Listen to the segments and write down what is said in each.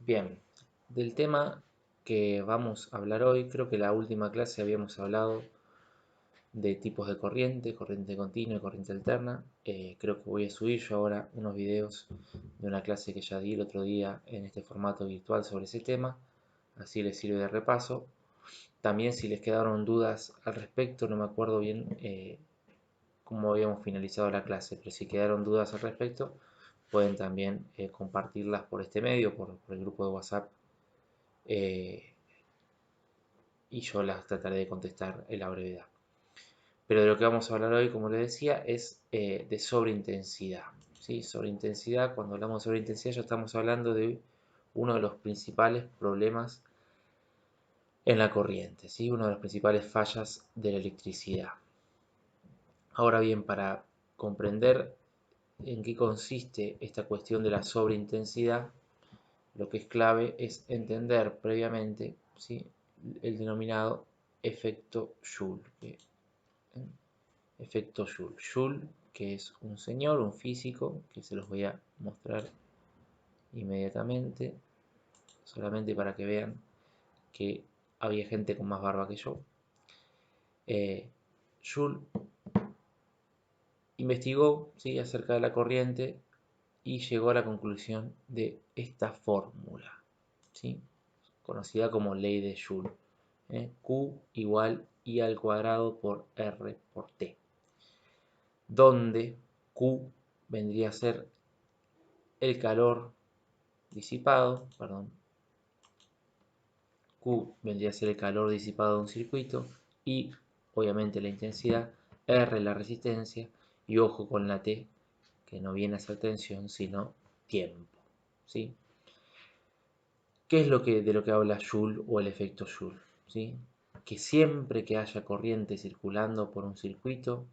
Bien, del tema que vamos a hablar hoy, creo que la última clase habíamos hablado de tipos de corriente continua y corriente alterna. Creo que voy a subir yo ahora unos videos de una clase que ya di el otro día en este formato virtual sobre ese tema, así les sirve de repaso. También si les quedaron dudas al respecto, no me acuerdo bien cómo habíamos finalizado la clase, pero si quedaron dudas al respecto, pueden también compartirlas por este medio, por el grupo de WhatsApp, eh, y yo las trataré de contestar en la brevedad. Pero de lo que vamos a hablar hoy, como les decía, es de sobreintensidad. ¿Sí? Sobreintensidad, cuando hablamos de sobreintensidad ya estamos hablando de uno de los principales problemas en la corriente, ¿sí? Una de las principales fallas de la electricidad. Ahora bien, para comprender en qué consiste esta cuestión de la sobreintensidad, lo que es clave es entender previamente, ¿sí?, el denominado efecto Joule. Efecto Joule. Joule, que es un señor, un físico, que se los voy a mostrar inmediatamente, solamente para que vean que había gente con más barba que yo. Joule investigó, ¿sí?, acerca de la corriente y llegó a la conclusión de esta fórmula, ¿sí?, conocida como ley de Joule. Q igual I al cuadrado por R por T, donde Q vendría a ser el calor disipado, perdón, Q vendría a ser el calor disipado de un circuito, I obviamente la intensidad, R la resistencia, y ojo con la T, que no viene a ser tensión, sino tiempo, ¿sí? ¿Qué es de lo que habla Joule o el efecto Joule? ¿Sí? Que siempre que haya corriente circulando por un circuito,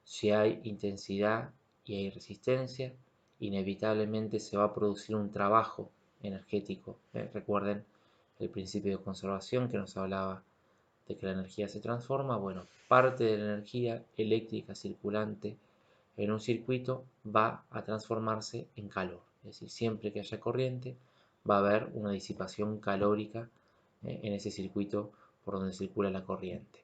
si hay intensidad y hay resistencia, inevitablemente se va a producir un trabajo energético. Recuerden el principio de conservación que nos hablaba de que la energía se transforma. Bueno, parte de la energía eléctrica circulante en un circuito va a transformarse en calor. Es decir, siempre que haya corriente va a haber una disipación calórica en ese circuito por donde circula la corriente.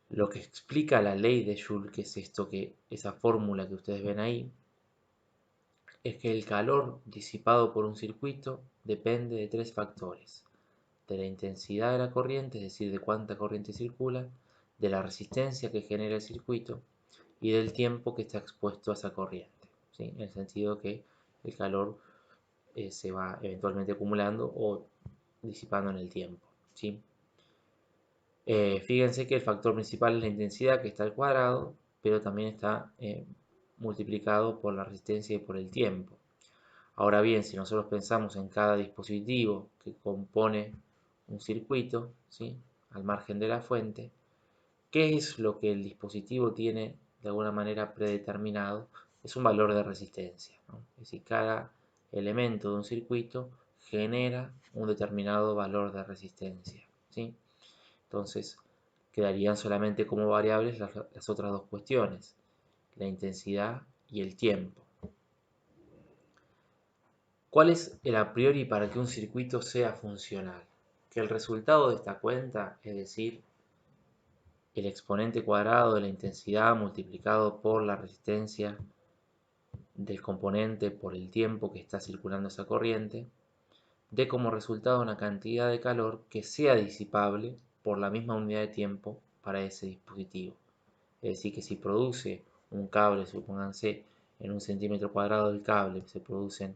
Lo que explica la ley de Joule, que es esto, que esa fórmula que ustedes ven ahí, es que el calor disipado por un circuito depende de tres factores: de la intensidad de la corriente, es decir, de cuánta corriente circula, de la resistencia que genera el circuito y del tiempo que está expuesto a esa corriente, ¿sí?, en el sentido que el calor se va eventualmente acumulando o disipando en el tiempo, ¿sí? Fíjense que el factor principal es la intensidad, que está al cuadrado, pero también está multiplicado por la resistencia y por el tiempo. Ahora bien, si nosotros pensamos en cada dispositivo que compone un circuito, ¿sí?, al margen de la fuente, ¿qué es lo que el dispositivo tiene de alguna manera predeterminado? Es un valor de resistencia, ¿no? Es decir, cada elemento de un circuito genera un determinado valor de resistencia, ¿sí? Entonces, quedarían solamente como variables las otras dos cuestiones, la intensidad y el tiempo. ¿Cuál es el a priori para que un circuito sea funcional? Que el resultado de esta cuenta, es decir, el exponente cuadrado de la intensidad multiplicado por la resistencia del componente por el tiempo que está circulando esa corriente, dé como resultado una cantidad de calor que sea disipable por la misma unidad de tiempo para ese dispositivo. Es decir, que si produce un cable, supónganse, en un centímetro cuadrado del cable se producen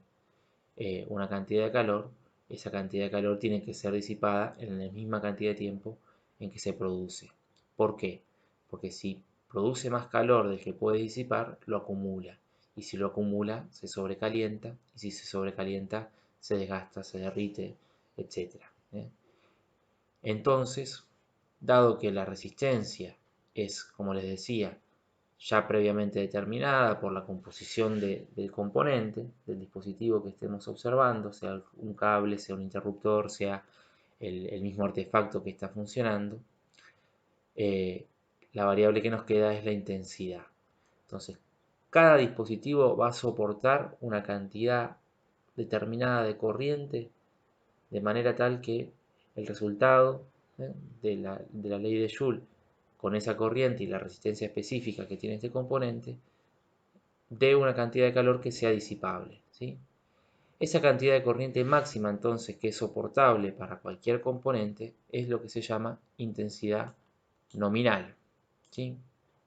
una cantidad de calor, esa cantidad de calor tiene que ser disipada en la misma cantidad de tiempo en que se produce. ¿Por qué? Porque si produce más calor del que puede disipar, lo acumula. Y si lo acumula, se sobrecalienta. Y si se sobrecalienta, se desgasta, se derrite, etc. Entonces, dado que la resistencia es, como les decía, ya previamente determinada por la composición del componente, del dispositivo que estemos observando, sea un cable, sea un interruptor, sea el mismo artefacto que está funcionando, la variable que nos queda es la intensidad. Entonces, cada dispositivo va a soportar una cantidad determinada de corriente, de manera tal que el resultado de la ley de Joule con esa corriente y la resistencia específica que tiene este componente dé una cantidad de calor que sea disipable, ¿sí? Esa cantidad de corriente máxima entonces que es soportable para cualquier componente es lo que se llama intensidad nominal, ¿sí?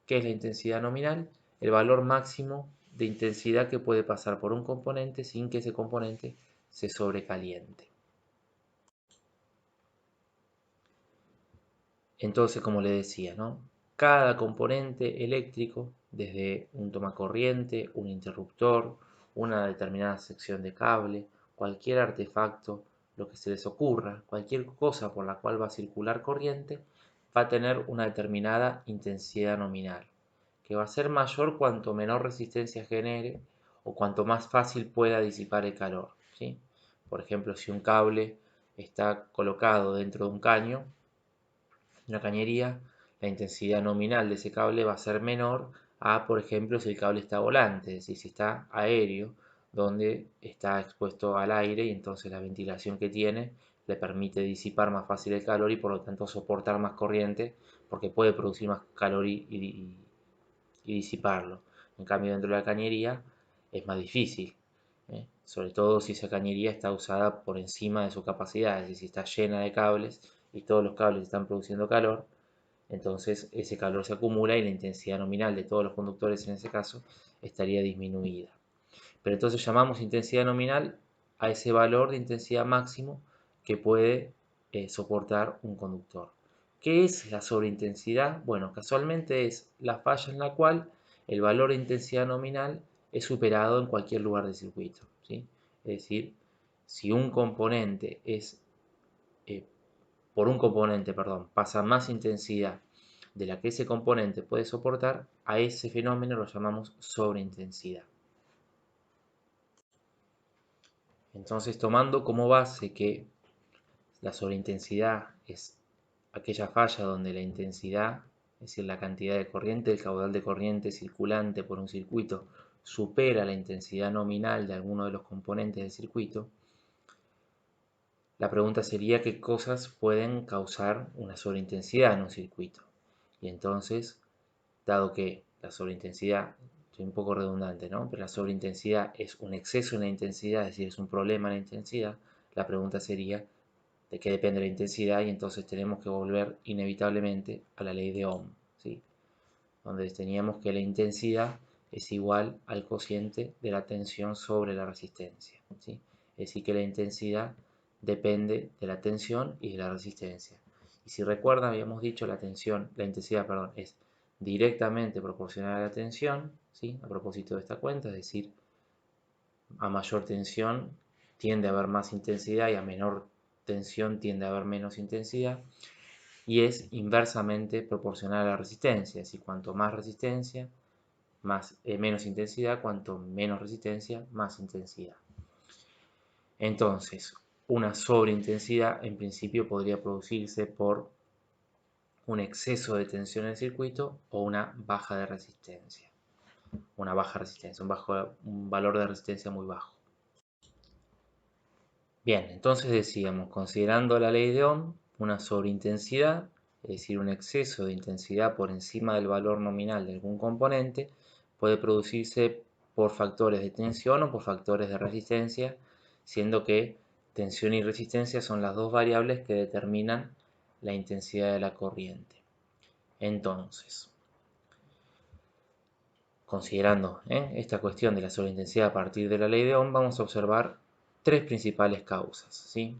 ¿Qué es la intensidad nominal? El valor máximo de intensidad que puede pasar por un componente sin que ese componente se sobrecaliente. Entonces, como le decía, ¿no? Cada componente eléctrico, desde un tomacorriente, un interruptor, una determinada sección de cable, cualquier artefacto, lo que se les ocurra, cualquier cosa por la cual va a circular corriente, va a tener una determinada intensidad nominal, que va a ser mayor cuanto menor resistencia genere o cuanto más fácil pueda disipar el calor, ¿sí? Por ejemplo, si un cable está colocado dentro de un caño, una cañería, la intensidad nominal de ese cable va a ser menor a, por ejemplo, si el cable está volante, es decir, si está aéreo, donde está expuesto al aire y entonces la ventilación que tiene le permite disipar más fácil el calor y por lo tanto soportar más corriente porque puede producir más calor y disiparlo. En cambio, dentro de la cañería es más difícil, sobre todo si esa cañería está usada por encima de su capacidad, es decir, si está llena de cables y todos los cables están produciendo calor, entonces ese calor se acumula y la intensidad nominal de todos los conductores en ese caso estaría disminuida. Pero entonces llamamos intensidad nominal a ese valor de intensidad máximo que puede soportar un conductor. ¿Qué es la sobreintensidad? Bueno, casualmente es la falla en la cual el valor de intensidad nominal es superado en cualquier lugar del circuito, ¿sí? Es decir, si un componente eh, por un componente, perdón, pasa más intensidad de la que ese componente puede soportar, a ese fenómeno lo llamamos sobreintensidad. Entonces, tomando como base que la sobreintensidad es aquella falla donde la intensidad, es decir, la cantidad de corriente, el caudal de corriente circulante por un circuito, supera la intensidad nominal de alguno de los componentes del circuito, la pregunta sería qué cosas pueden causar una sobreintensidad en un circuito. Y entonces, dado que la sobreintensidad, soy un poco redundante, ¿no? Pero la sobreintensidad es un exceso en la intensidad, es decir, es un problema en la intensidad, la pregunta sería de qué depende la intensidad y entonces tenemos que volver inevitablemente a la ley de Ohm, ¿sí? Donde teníamos que la intensidad es igual al cociente de la tensión sobre la resistencia, ¿sí? Es decir, que la intensidad depende de la tensión y de la resistencia. Y si recuerdan, habíamos dicho la intensidad, perdón, es directamente proporcional a la tensión, ¿sí? A propósito de esta cuenta, es decir, a mayor tensión tiende a haber más intensidad y a menor tensión tiende a haber menos intensidad. Y es inversamente proporcional a la resistencia, es decir, cuanto más resistencia, menos intensidad, cuanto menos resistencia, más intensidad. Entonces, una sobreintensidad en principio podría producirse por un exceso de tensión en el circuito o una baja de resistencia. Una baja resistencia, un valor de resistencia muy bajo. Bien, entonces decíamos, considerando la ley de Ohm, una sobreintensidad, es decir, un exceso de intensidad por encima del valor nominal de algún componente, puede producirse por factores de tensión o por factores de resistencia, siendo que tensión y resistencia son las dos variables que determinan la intensidad de la corriente. Entonces, considerando esta cuestión de la sobreintensidad a partir de la ley de Ohm, vamos a observar tres principales causas, ¿sí?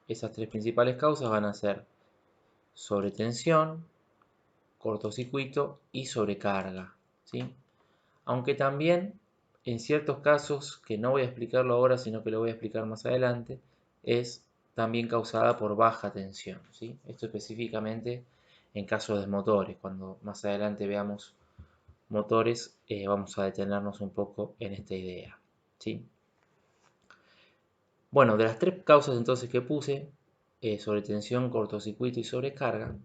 Esas tres principales causas van a ser sobretensión, cortocircuito y sobrecarga, ¿sí? Aunque también en ciertos casos, que no voy a explicarlo ahora, sino que lo voy a explicar más adelante, es también causada por baja tensión, ¿sí? Esto específicamente en casos de motores. Cuando más adelante veamos motores, vamos a detenernos un poco en esta idea, ¿sí? Bueno, de las tres causas entonces que puse, sobretensión, cortocircuito y sobrecarga,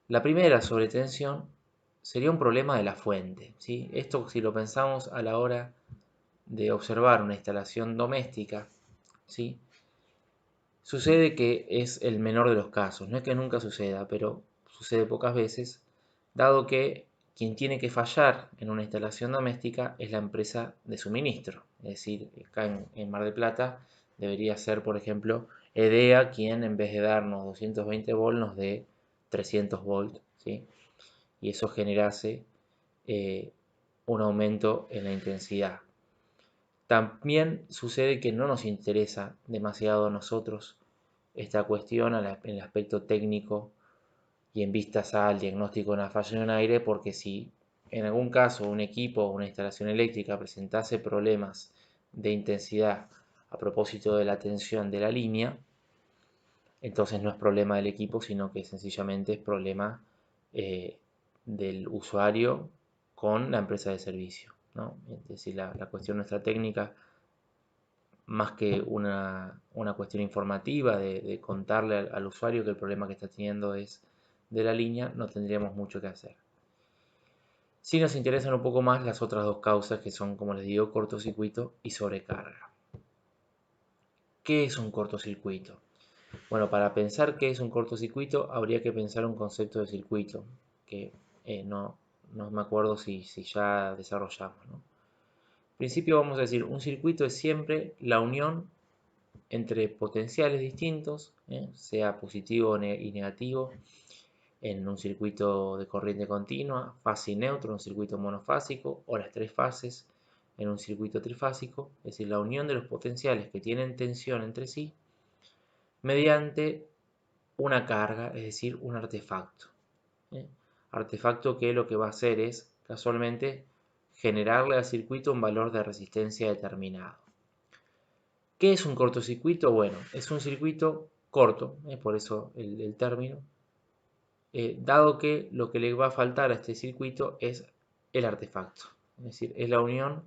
la primera sobretensión sería un problema de la fuente, ¿sí? Esto si lo pensamos a la hora de observar una instalación doméstica, ¿sí? Sucede que es el menor de los casos, no es que nunca suceda, pero sucede pocas veces, dado que quien tiene que fallar en una instalación doméstica es la empresa de suministro. Es decir, acá en Mar del Plata debería ser, por ejemplo, EDEA quien en vez de darnos 220 volts nos dé 300 volts, ¿sí? Y eso generase un aumento en la intensidad. También sucede que no nos interesa demasiado a nosotros esta cuestión en el aspecto técnico y en vistas al diagnóstico de una falla en un aire, porque si en algún caso un equipo o una instalación eléctrica presentase problemas de intensidad a propósito de la tensión de la línea, entonces no es problema del equipo, sino que sencillamente es problema del usuario con la empresa de servicio, ¿no? Es decir, la cuestión nuestra técnica, más que una cuestión informativa de contarle al usuario que el problema que está teniendo es de la línea, no tendríamos mucho que hacer. Sí nos interesan un poco más las otras dos causas que son, como les digo, cortocircuito y sobrecarga. ¿Qué es un cortocircuito? Bueno, para pensar qué es un cortocircuito habría que pensar un concepto de circuito, que no me acuerdo si ya desarrollamos, ¿no? En principio vamos a decir, un circuito es siempre la unión entre potenciales distintos, sea positivo y negativo, en un circuito de corriente continua, fase y neutro, un circuito monofásico, o las tres fases en un circuito trifásico, es decir, la unión de los potenciales que tienen tensión entre sí mediante una carga, es decir, un artefacto. Artefacto que lo que va a hacer es, casualmente, generarle al circuito un valor de resistencia determinado. ¿Qué es un cortocircuito? Bueno, es un circuito corto, por eso el término, dado que lo que le va a faltar a este circuito es el artefacto, es decir, es la unión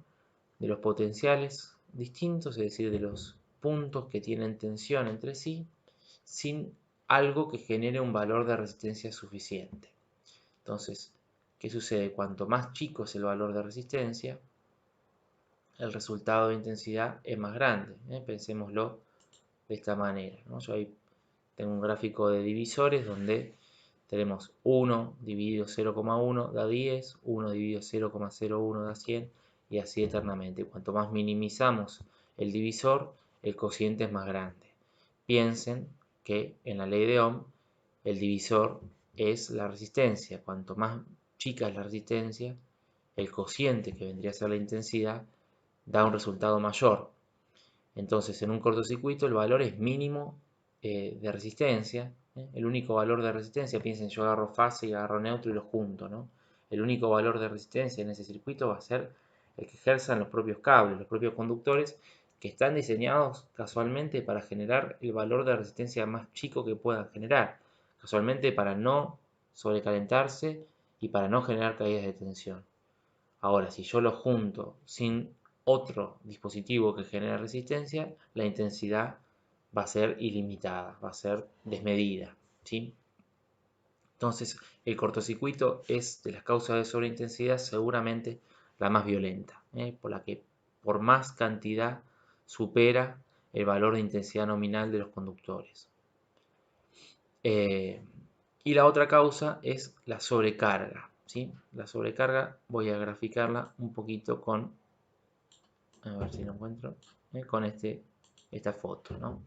de los potenciales distintos, es decir, de los puntos que tienen tensión entre sí, sin algo que genere un valor de resistencia suficiente. Entonces, ¿qué sucede? Cuanto más chico es el valor de resistencia, el resultado de intensidad es más grande. Pensémoslo de esta manera, ¿no? Yo ahí tengo un gráfico de divisores donde tenemos 1 dividido 0,1 da 10, 1 dividido 0,01 da 100 y así eternamente. Cuanto más minimizamos el divisor, el cociente es más grande. Piensen que en la ley de Ohm el divisor es la resistencia. Cuanto más chica es la resistencia, el cociente, que vendría a ser la intensidad, da un resultado mayor. Entonces, en un cortocircuito el valor es mínimo de resistencia. El único valor de resistencia, piensen, yo agarro fase y agarro neutro y los junto, ¿no? El único valor de resistencia en ese circuito va a ser el que ejerzan los propios cables, los propios conductores, que están diseñados casualmente para generar el valor de resistencia más chico que puedan generar, casualmente para no sobrecalentarse y para no generar caídas de tensión. Ahora, si yo lo junto sin otro dispositivo que genere resistencia, la intensidad va a ser ilimitada, va a ser desmedida, ¿sí? Entonces, el cortocircuito es de las causas de sobreintensidad seguramente la más violenta, por la que por más cantidad supera el valor de intensidad nominal de los conductores. Y la otra causa es la sobrecarga, ¿sí? La sobrecarga voy a graficarla un poquito con, a ver si lo encuentro, con esta foto, ¿no?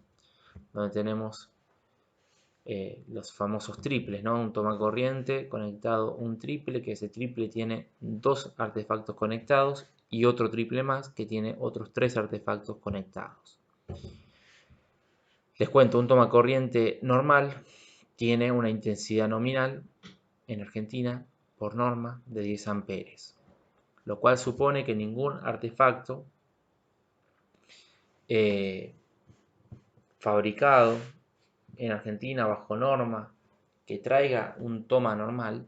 Donde tenemos los famosos triples, ¿no? Un tomacorriente conectado, un triple, que ese triple tiene dos artefactos conectados y otro triple más que tiene otros tres artefactos conectados. Les cuento, un tomacorriente normal tiene una intensidad nominal en Argentina por norma de 10 amperes, lo cual supone que ningún artefacto fabricado en Argentina bajo norma que traiga un toma normal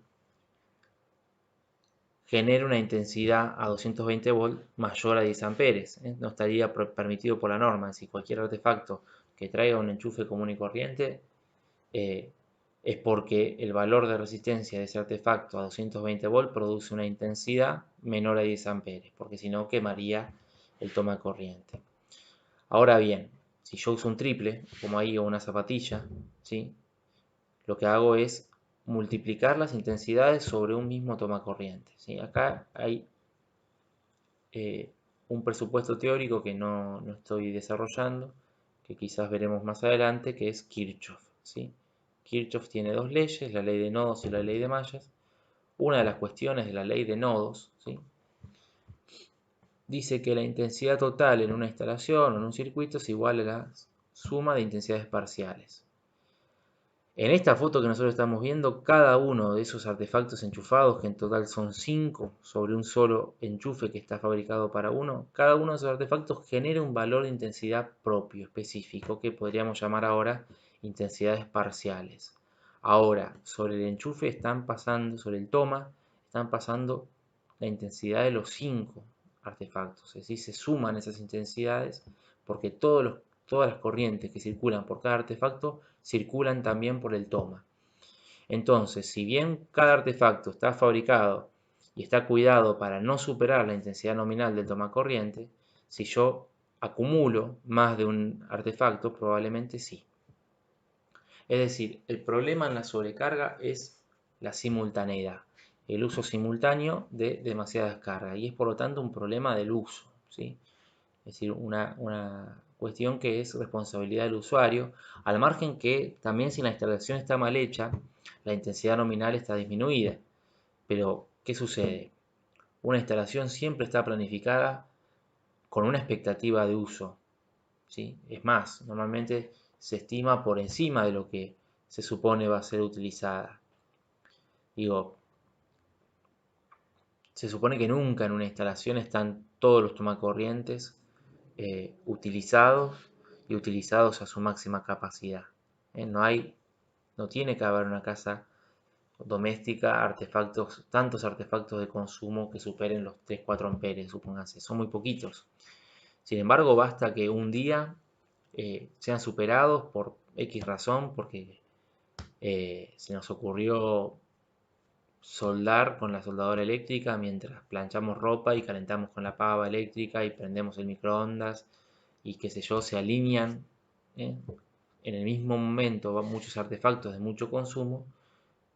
genere una intensidad a 220 volts mayor a 10 amperes. No estaría permitido por la norma. Si cualquier artefacto que traiga un enchufe común y corriente es porque el valor de resistencia de ese artefacto a 220 volts produce una intensidad menor a 10 amperes, porque si no quemaría el toma corriente. Ahora bien, si yo uso un triple, como ahí, o una zapatilla, ¿sí? Lo que hago es multiplicar las intensidades sobre un mismo toma corriente, ¿sí? Acá hay un presupuesto teórico que no estoy desarrollando, que quizás veremos más adelante, que es Kirchhoff, ¿sí? Kirchhoff tiene dos leyes, la ley de nodos y la ley de mallas. Una de las cuestiones de la ley de nodos, ¿sí? Dice que la intensidad total en una instalación o en un circuito es igual a la suma de intensidades parciales. En esta foto que nosotros estamos viendo, cada uno de esos artefactos enchufados, que en total son 5 sobre un solo enchufe que está fabricado para uno, cada uno de esos artefactos genera un valor de intensidad propio, específico, que podríamos llamar ahora intensidades parciales. Ahora, sobre el enchufe están pasando, sobre el toma, están pasando la intensidad de los 5 artefactos, es decir, se suman esas intensidades porque todas las corrientes que circulan por cada artefacto circulan también por el toma. Entonces, si bien cada artefacto está fabricado y está cuidado para no superar la intensidad nominal del toma corriente, si yo acumulo más de un artefacto, probablemente sí. Es decir, el problema en la sobrecarga es la simultaneidad, el uso simultáneo de demasiadas cargas, y es por lo tanto un problema del uso, ¿sí? Es decir, una cuestión que es responsabilidad del usuario, al margen que también si la instalación está mal hecha, la intensidad nominal está disminuida. Pero, ¿qué sucede? Una instalación siempre está planificada con una expectativa de uso, ¿sí? Es más, normalmente se estima por encima de lo que se supone va a ser utilizada. Digo, se supone que nunca en una instalación están todos los tomacorrientes utilizados y utilizados a su máxima capacidad. No tiene que haber una casa doméstica tantos artefactos de consumo que superen los 3-4 amperes, supóngase, son muy poquitos. Sin embargo, basta que un día sean superados por X razón, porque se nos ocurrió soldar con la soldadora eléctrica mientras planchamos ropa y calentamos con la pava eléctrica y prendemos el microondas y qué sé yo, se alinean en el mismo momento muchos artefactos de mucho consumo.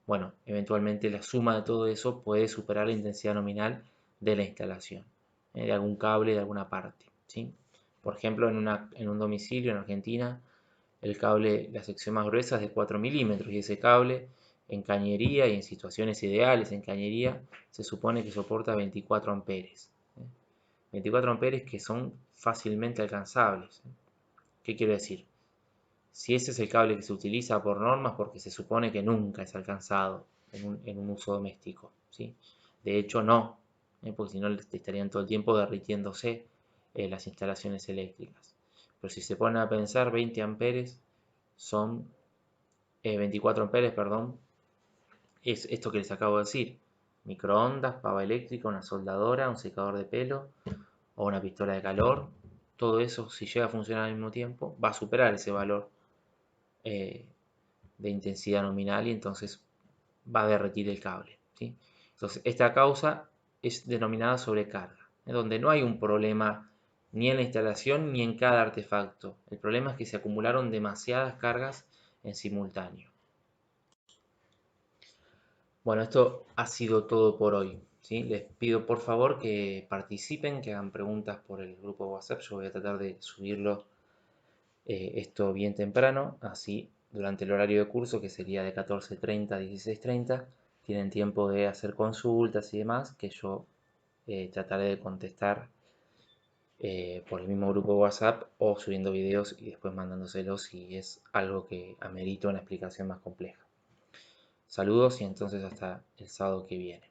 Bueno, eventualmente la suma de todo eso puede superar la intensidad nominal de la instalación, de algún cable, de alguna parte, ¿sí? Por ejemplo, en un domicilio en Argentina, el cable, la sección más gruesa es de 4 milímetros y ese cable en cañería y en situaciones ideales en cañería se supone que soporta 24 amperes. 24 amperes que son fácilmente alcanzables. ¿Qué quiero decir? Si ese es el cable que se utiliza por normas, porque se supone que nunca es alcanzado en un uso doméstico, ¿sí? De hecho, no, porque si no estarían todo el tiempo derritiéndose las instalaciones eléctricas. Pero si se ponen a pensar, 20 amperes son 24 amperes, perdón, es esto que les acabo de decir. Microondas, pava eléctrica, una soldadora, un secador de pelo o una pistola de calor. Todo eso, si llega a funcionar al mismo tiempo, va a superar ese valor de intensidad nominal y entonces va a derretir el cable, ¿sí? Entonces, esta causa es denominada sobrecarga, donde no hay un problema ni en la instalación ni en cada artefacto. El problema es que se acumularon demasiadas cargas en simultáneo. Bueno, esto ha sido todo por hoy, ¿sí? Les pido por favor que participen, que hagan preguntas por el grupo de WhatsApp. Yo voy a tratar de subirlo esto bien temprano, así durante el horario de curso, que sería de 14:30 a 16:30, tienen tiempo de hacer consultas y demás, que yo trataré de contestar por el mismo grupo de WhatsApp o subiendo videos y después mandándoselos si es algo que amerita una explicación más compleja. Saludos y entonces hasta el sábado que viene.